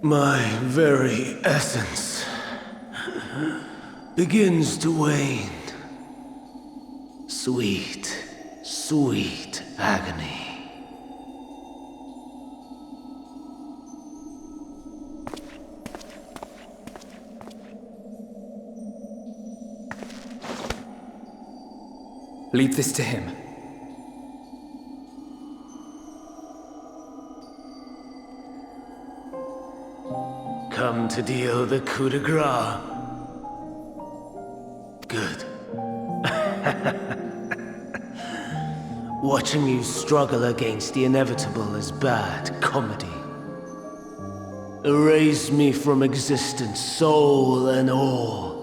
My very essence begins to wane. Sweet, sweet agony. Leave this to him. Come to deal the coup de grace. Good. Watching you struggle against the inevitable is bad comedy. Erase me from existence, soul and all.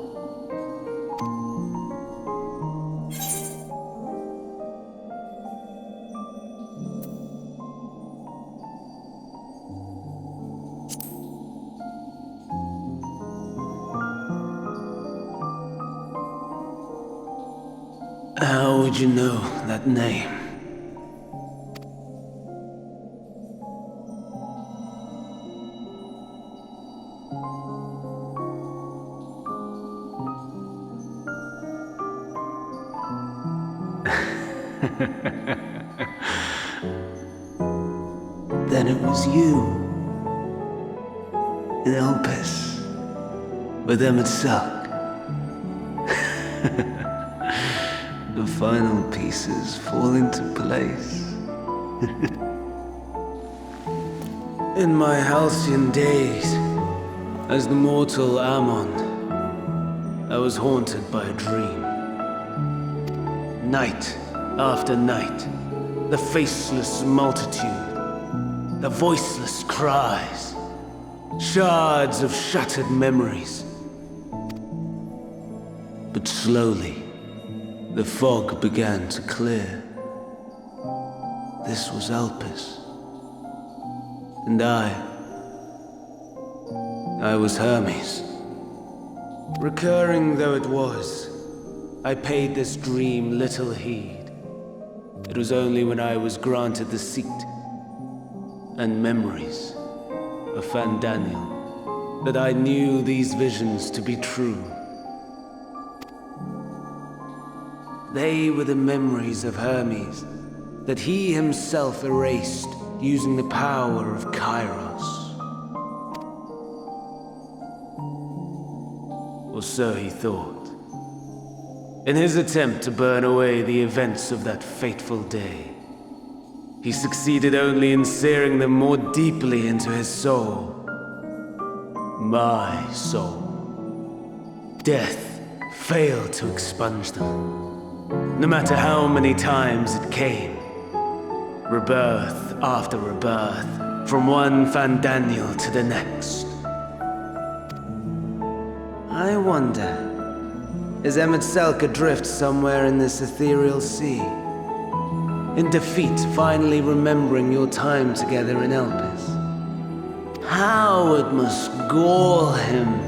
How would you know that name? Then it was you. In Elpis. With Emmet-Selk. The final pieces fall into place. In my halcyon days, as the mortal Ammon, I was haunted by a dream. Night after night, the faceless multitude, the voiceless cries, shards of shattered memories. But slowly, the fog began to clear. This was Elpis. And I was Hermes. Recurring though it was, I paid this dream little heed. It was only when I was granted the seat and memories of Fandaniel that I knew these visions to be true. They were the memories of Hermes that he himself erased using the power of Kairos. Or so he thought. In his attempt to burn away the events of that fateful day, he succeeded only in searing them more deeply into his soul. My soul. Death failed to expunge them. No matter how many times it came, rebirth after rebirth, from one Fandaniel to the next. I wonder, is Emmet-Selk adrift somewhere in this ethereal sea? In defeat, finally remembering your time together in Elpis? How it must gall him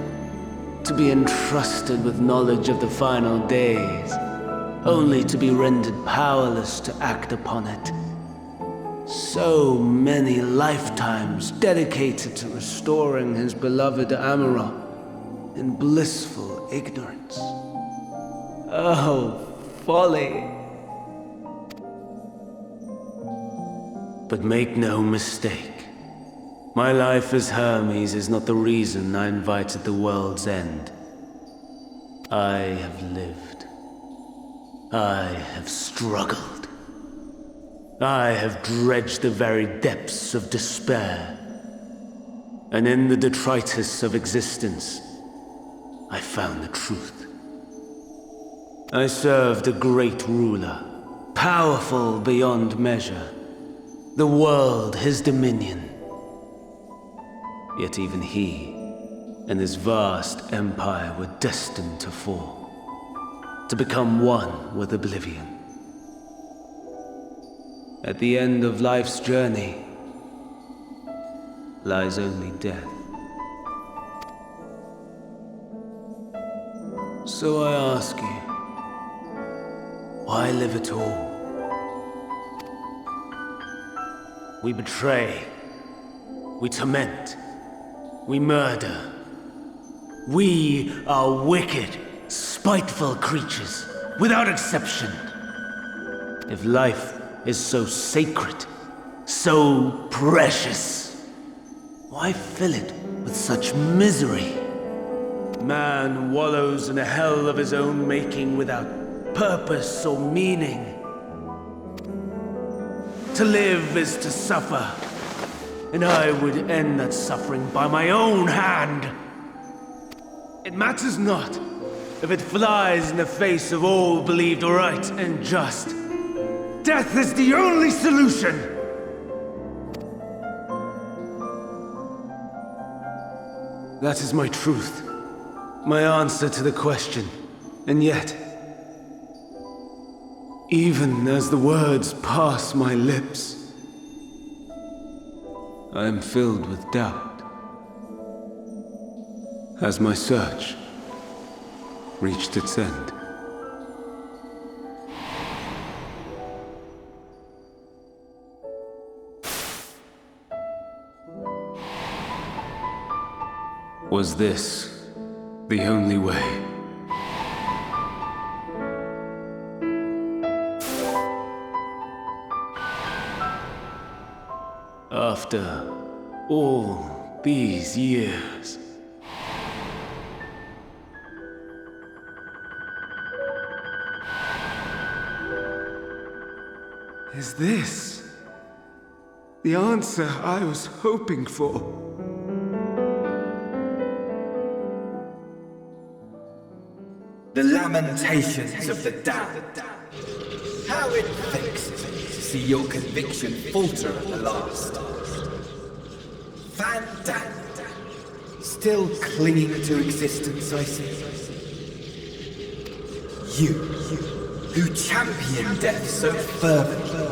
to be entrusted with knowledge of the final days, only to be rendered powerless to act upon it. So many lifetimes dedicated to restoring his beloved Amarok in blissful ignorance. Oh, folly! But make no mistake, my life as Hermes is not the reason I invited the world's end. I have lived. I have struggled. I have dredged the very depths of despair. And in the detritus of existence, I found the truth. I served a great ruler, powerful beyond measure. The world his dominion. Yet even he and his vast empire were destined to fall. To become one with oblivion. At the end of life's journey lies only death. So I ask you, why live at all? We betray, we torment, We murder. We are wicked, spiteful creatures, without exception. If life is so sacred, so precious, why fill it with such misery? Man wallows in a hell of his own making without purpose or meaning. To live is to suffer, and I would end that suffering by my own hand. It matters not if it flies in the face of all believed right and just. Death is the only solution! That is my truth, my answer to the question. And yet, even as the words pass my lips, I am filled with doubt. Has my search reached its end? Was this the only way? After all these years, is this the answer I was hoping for? The lamentations of the damned. How it vexes me to see your conviction falter at the last. Fantastic. Still clinging to existence, I see. You, who champion death so fervently,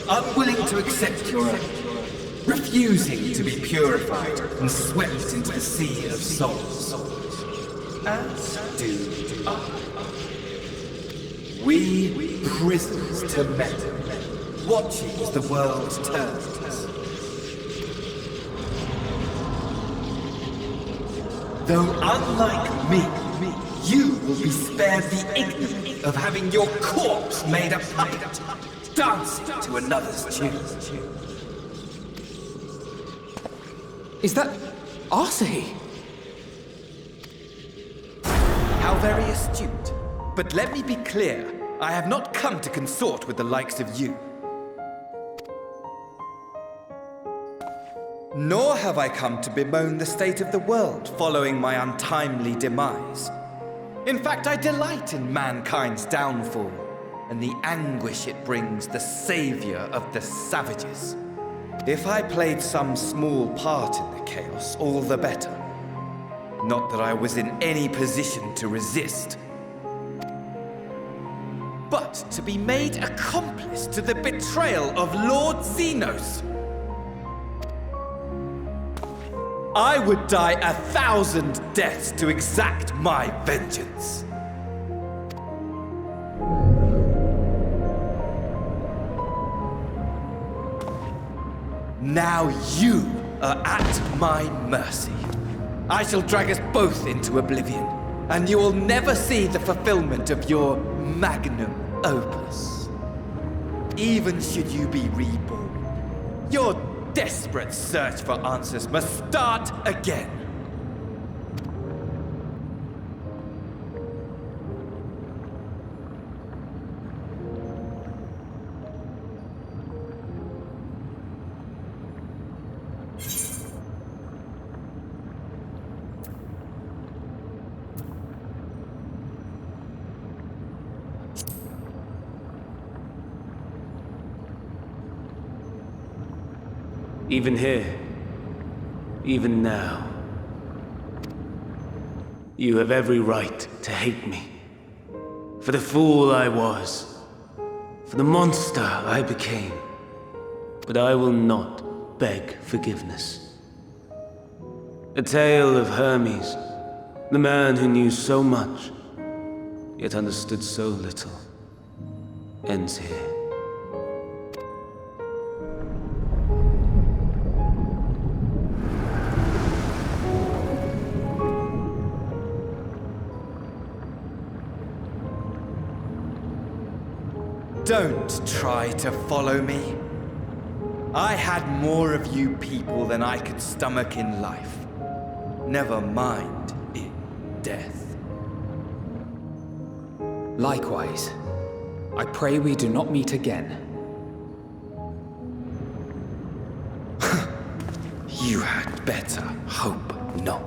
unwilling to accept your own, refusing to be purified and swept into the sea of souls. As do I. We prisoners to men, watching as the world turns. Though unlike me, you will be spared the ignominy of having your corpse made a puppet, dancing to another's tune. Is that Eorzea? How very astute. But let me be clear, I have not come to consort with the likes of you. Nor have I come to bemoan the state of the world following my untimely demise. In fact, I delight in mankind's downfall and the anguish it brings the savior of the savages. If I played some small part in the chaos, all the better. Not that I was in any position to resist. But to be made accomplice to the betrayal of Lord Xenos. I would die 1,000 deaths to exact my vengeance. Now you are at my mercy. I shall drag us both into oblivion, and you will never see the fulfillment of your magnum opus. Even should you be reborn, your desperate search for answers must start again. Even here, even now, you have every right to hate me. For the fool I was, for the monster I became. But I will not beg forgiveness. A tale of Hermes, the man who knew so much, yet understood so little, ends here. Don't try to follow me. I had more of you people than I could stomach in life. Never mind in death. Likewise, I pray we do not meet again. You had better hope not.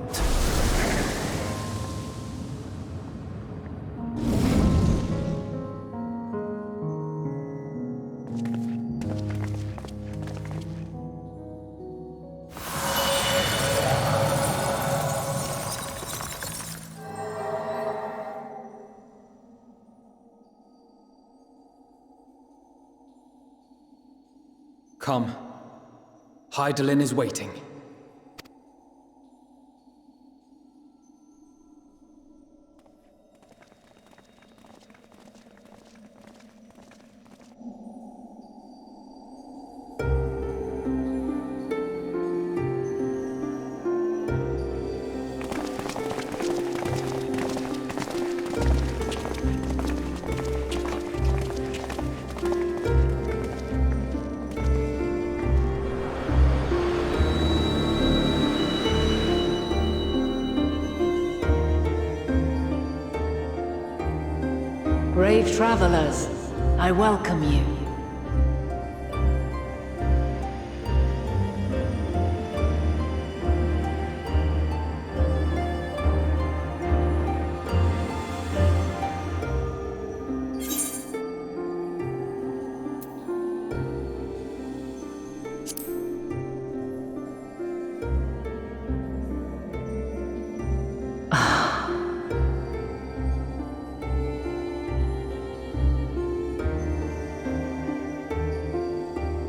Come. Hydaelyn is waiting. Brave travelers, I welcome you.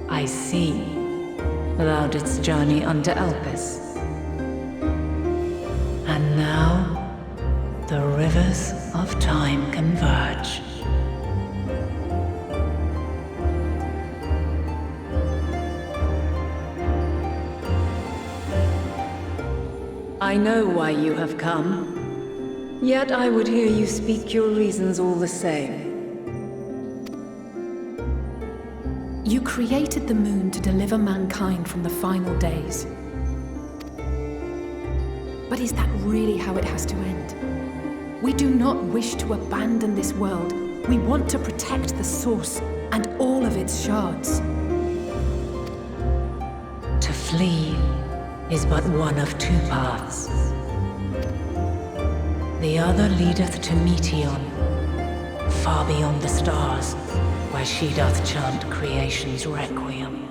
I see. Thou didst journey unto Elpis. And now, the rivers of time converge. I know why you have come, yet I would hear you speak your reasons all the same. You created the moon to deliver mankind from the final days. But is that really how it has to end? We do not wish to abandon this world. We want to protect the source and all of its shards. To flee is but one of two paths. The other leadeth to Meteion, far beyond the stars, where she doth chant creation's requiem.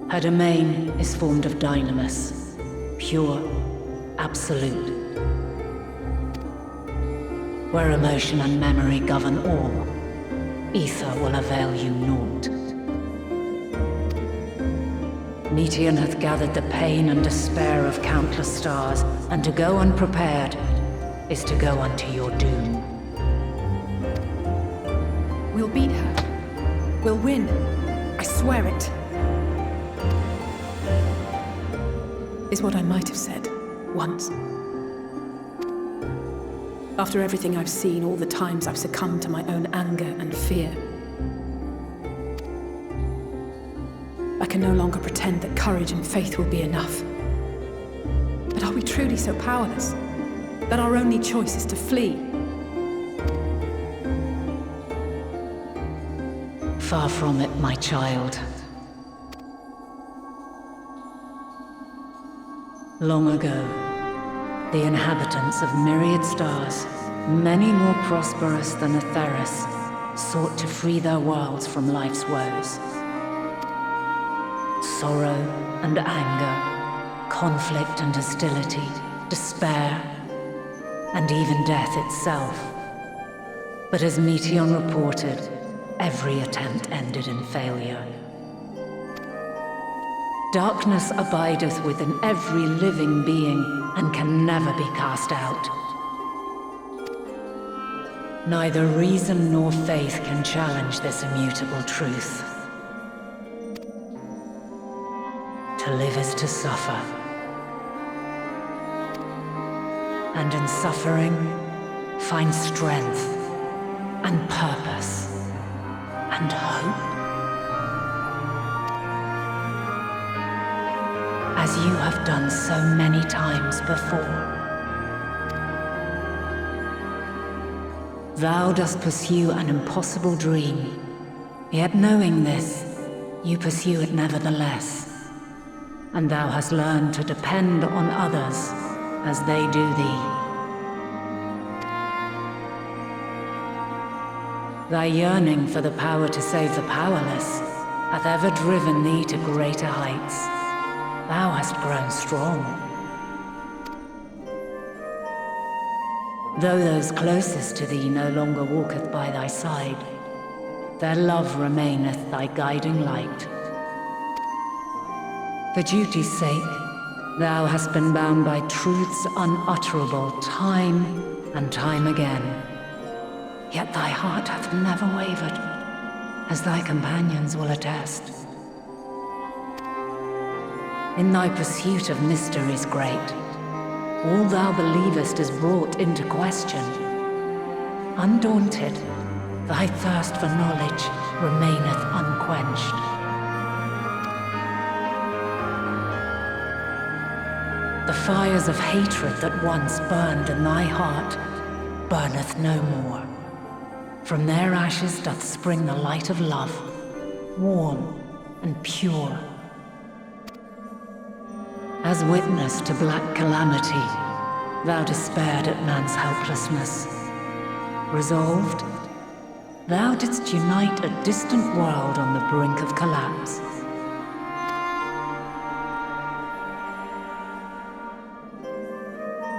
Her domain is formed of dynamis, pure, absolute, where emotion and memory govern all. Ether will avail you naught. Meteion hath gathered the pain and despair of countless stars, and to go unprepared is to go unto your doom. We'll beat her. We'll win. I swear it. Is what I might have said, once. After everything I've seen, all the times I've succumbed to my own anger and fear. I can no longer pretend that courage and faith will be enough. But are we truly so powerless? That our only choice is to flee? Far from it, my child. Long ago, the inhabitants of myriad stars, many more prosperous than Aetherius, sought to free their worlds from life's woes. Sorrow and anger, conflict and hostility, despair, and even death itself. But as Meteion reported, every attempt ended in failure. Darkness abideth within every living being and can never be cast out. Neither reason nor faith can challenge this immutable truth. To live is to suffer. And in suffering, find strength and purpose and hope. As you have done so many times before. Thou dost pursue an impossible dream, yet knowing this, you pursue it nevertheless. And thou hast learned to depend on others as they do thee. Thy yearning for the power to save the powerless hath ever driven thee to greater heights. Thou hast grown strong. Though those closest to thee no longer walketh by thy side, their love remaineth thy guiding light. For duty's sake, thou hast been bound by truths unutterable time and time again. Yet thy heart hath never wavered, as thy companions will attest. In thy pursuit of mysteries great, all thou believest is brought into question. Undaunted, thy thirst for knowledge remaineth unquenched. The fires of hatred that once burned in thy heart burneth no more. From their ashes doth spring the light of love, warm and pure. As witness to black calamity, thou despaired at man's helplessness. Resolved, thou didst unite a distant world on the brink of collapse.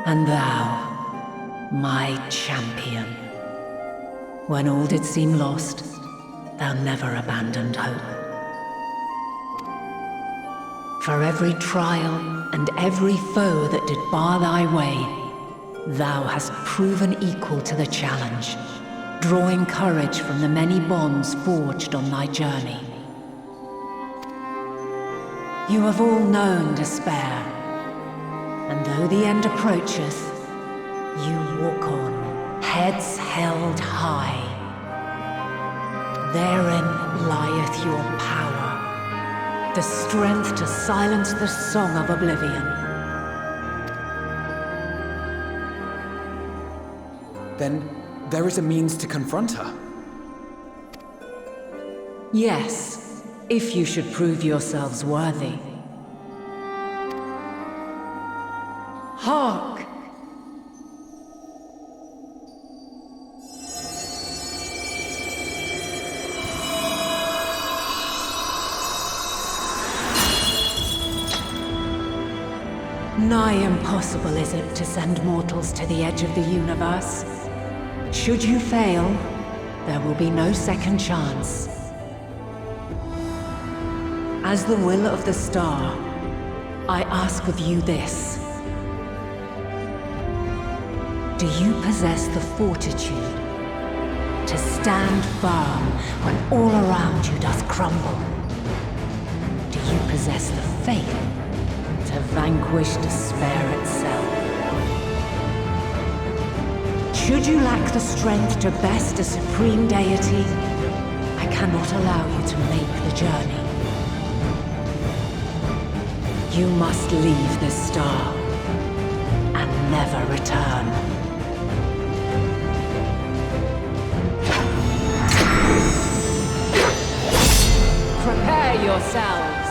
And thou, my champion, when all did seem lost, thou never abandoned hope. For every trial and every foe that did bar thy way, thou hast proven equal to the challenge, drawing courage from the many bonds forged on thy journey. You have all known despair, and though the end approacheth, you walk on, heads held high. Therein lieth your power, the strength to silence the song of oblivion. Then there is a means to confront her. Yes, if you should prove yourselves worthy. Hark! Nigh impossible is it to send mortals to the edge of the universe. Should you fail, there will be no second chance. As the will of the star, I ask of you this. Do you possess the fortitude to stand firm when all around you doth crumble? Do you possess the faith to vanquish despair itself? Should you lack the strength to best a supreme deity, I cannot allow you to make the journey. You must leave this star and never return. Prepare yourselves.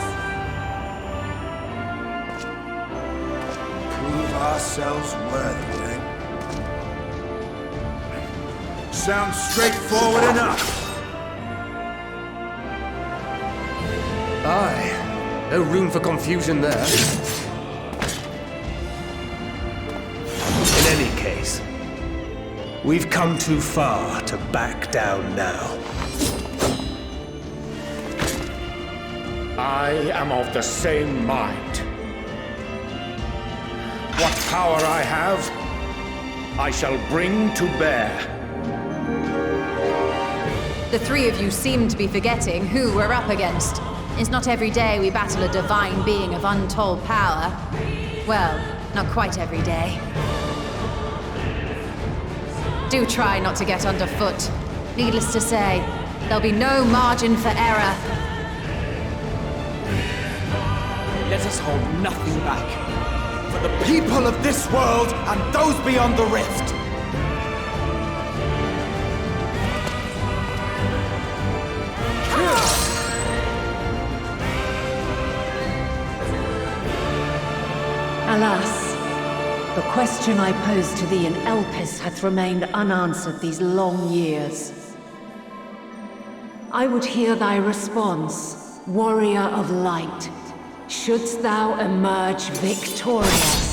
Prove ourselves worthy, eh? Sounds straightforward enough. Aye, no room for confusion there. In any case, we've come too far to back down now. I am of the same mind. What power I have, I shall bring to bear. The three of you seem to be forgetting who we're up against. It's not every day we battle a divine being of untold power. Well, not quite every day. Do try not to get underfoot. Needless to say, there'll be no margin for error. Let us hold nothing back. For the people of this world and those beyond the rift. Alas, the question I posed to thee in Elpis hath remained unanswered these long years. I would hear thy response, warrior of light. Shouldst thou emerge victorious?